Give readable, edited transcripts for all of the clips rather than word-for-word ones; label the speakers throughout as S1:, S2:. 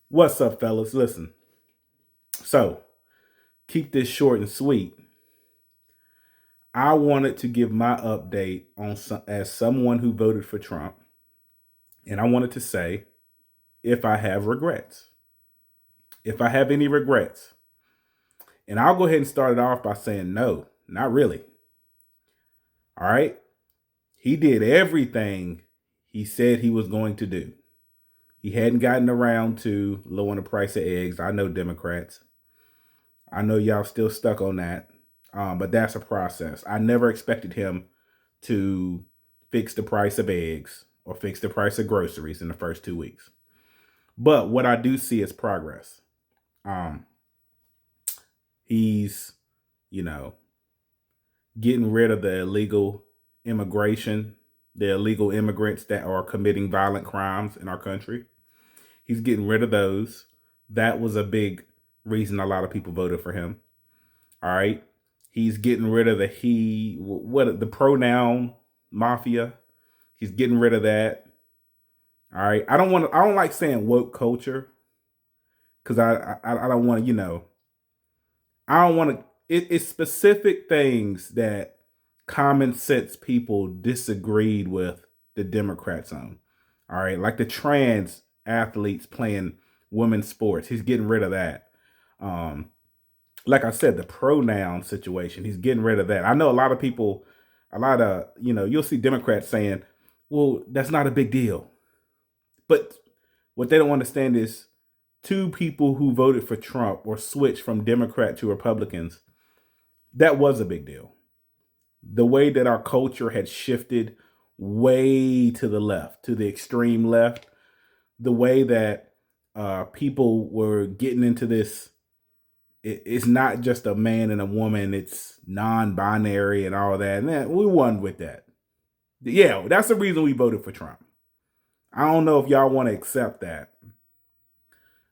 S1: What's up, fellas? Listen, so keep this short and sweet. I wanted to give my update on as someone who voted for Trump, and I wanted to say if I have regrets, if I have any regrets. And I'll go ahead and start it off by saying no, not really. All right. He did everything he said he was going to do. He hadn't gotten around to lowering the price of eggs. I know Democrats. I know y'all still stuck on that. But that's a process. I never expected him to fix the price of eggs or fix the price of groceries in the first 2 weeks. But what I do see is progress. Um, he's, you know, getting rid of the illegal immigration, the illegal immigrants that are committing violent crimes in our country. He's getting rid of those. That was a big reason a lot of people voted for him. All right. He's getting rid of the pronoun mafia. He's getting rid of that. All right. I don't like saying woke culture because I don't want to, I don't want to, it's specific things that common sense people disagreed with the Democrats on. All right. Like the trans athletes playing women's sports. He's getting rid of that. Um, like I said, the pronoun situation, he's getting rid of that. I know a lot of people, you'll see Democrats saying, well, that's not a big deal. But what they don't understand is two people who voted for Trump or switched from Democrat to Republicans, that was a big deal. The way that our culture had shifted way to the left, to the extreme left, the way that people were getting into this, it's not just a man and a woman, it's non-binary and all that. And we won with that. Yeah, that's the reason we voted for Trump. I don't know if y'all want to accept that.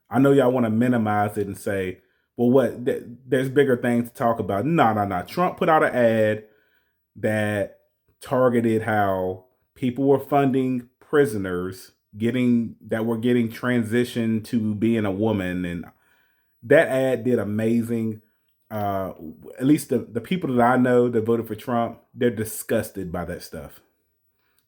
S1: I know y'all want to minimize it and say, well, there's bigger things to talk about. No, no, no. Trump put out an ad that targeted how people were funding prisoners that were getting transitioned to being a woman, and that ad did amazing. Uh, at least the people that I know that voted for Trump, they're disgusted by that stuff.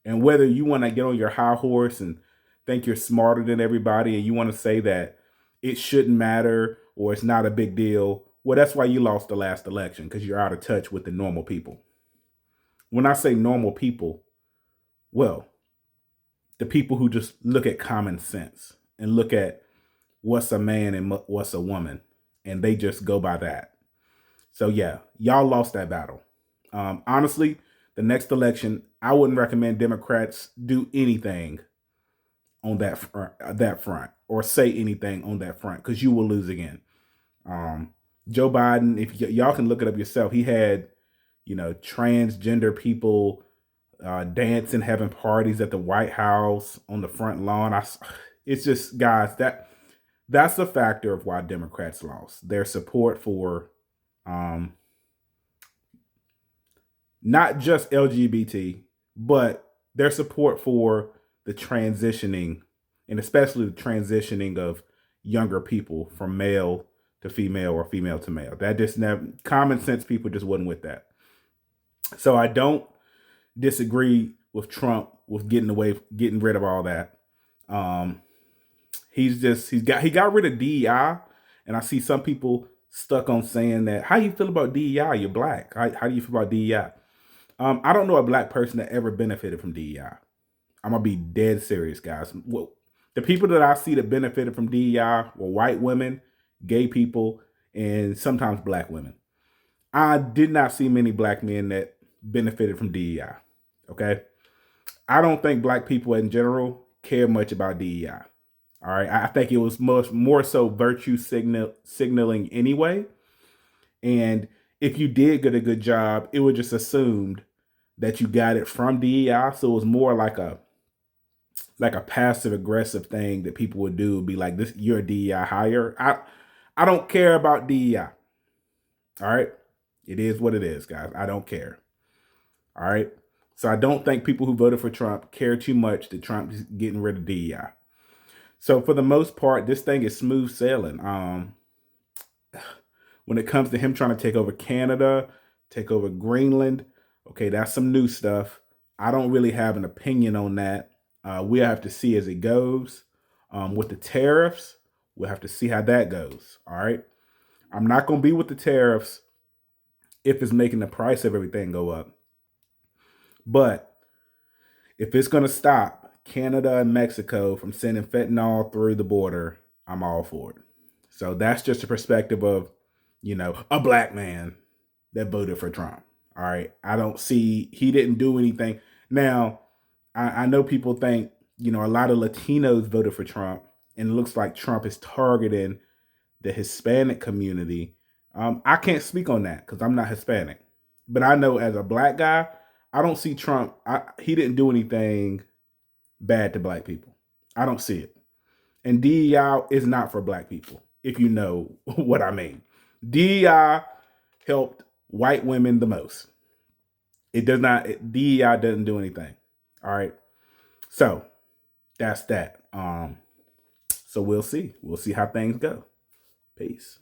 S1: And whether you want to get on your high horse and think you're smarter than everybody and you want to say that it shouldn't matter or it's not a big deal, well, that's why you lost the last election because you're out of touch with the normal people. When I say normal people, well, the people who just look at common sense and look at what's a man and what's a woman, and they just go by that. So yeah, y'all lost that battle. Honestly, the next election, I wouldn't recommend Democrats do anything on that front or say anything on that front because you will lose again. Um, Joe Biden, if y'all can look it up yourself, he had transgender people dancing, having parties at the White House on the front lawn. It's just guys that's a factor of why Democrats lost. Their support for um, not just LGBT, but their support for the transitioning, and especially the transitioning of younger people from male to female or female to male. That just never common sense people just wasn't with that. So I don't disagree with Trump with getting rid of all that. Um, he got rid of DEI, and I see some people stuck on saying that. How you feel about DEI? You're black. How do you feel about DEI? I don't know a black person that ever benefited from DEI. I'm gonna be dead serious, guys. Well, the people that I see that benefited from DEI were white women, gay people, and sometimes black women. I did not see many black men that benefited from DEI. Okay, I don't think black people in general care much about DEI. All right, I think it was much more so virtue signaling anyway. And if you did get a good job, it was just assumed that you got it from DEI. So it was more like a passive aggressive thing that people would do. Be like, "This, you're a DEI hire." I don't care about DEI. All right, it is what it is, guys. I don't care. All right. So I don't think people who voted for Trump care too much that Trump is getting rid of DEI. So for the most part, this thing is smooth sailing. When it comes to him trying to take over Canada, take over Greenland, okay, that's some new stuff. I don't really have an opinion on that. We'll have to see as it goes. With the tariffs, we'll have to see how that goes. All right. I'm not going to be with the tariffs if it's making the price of everything go up. But if it's going to stop Canada and Mexico from sending fentanyl through the border, I'm all for it. So that's just a perspective of, a black man that voted for Trump. All right. I don't see, he didn't do anything. Now, I know people think, a lot of Latinos voted for Trump, and it looks like Trump is targeting the Hispanic community. I can't speak on that because I'm not Hispanic. But I know as a black guy, I don't see Trump. He didn't do anything bad to black people. I don't see it. And DEI is not for black people, if you know what I mean. DEI helped white women the most. It does not, DEI doesn't do anything. All right. So that's that. So we'll see. We'll see how things go. Peace.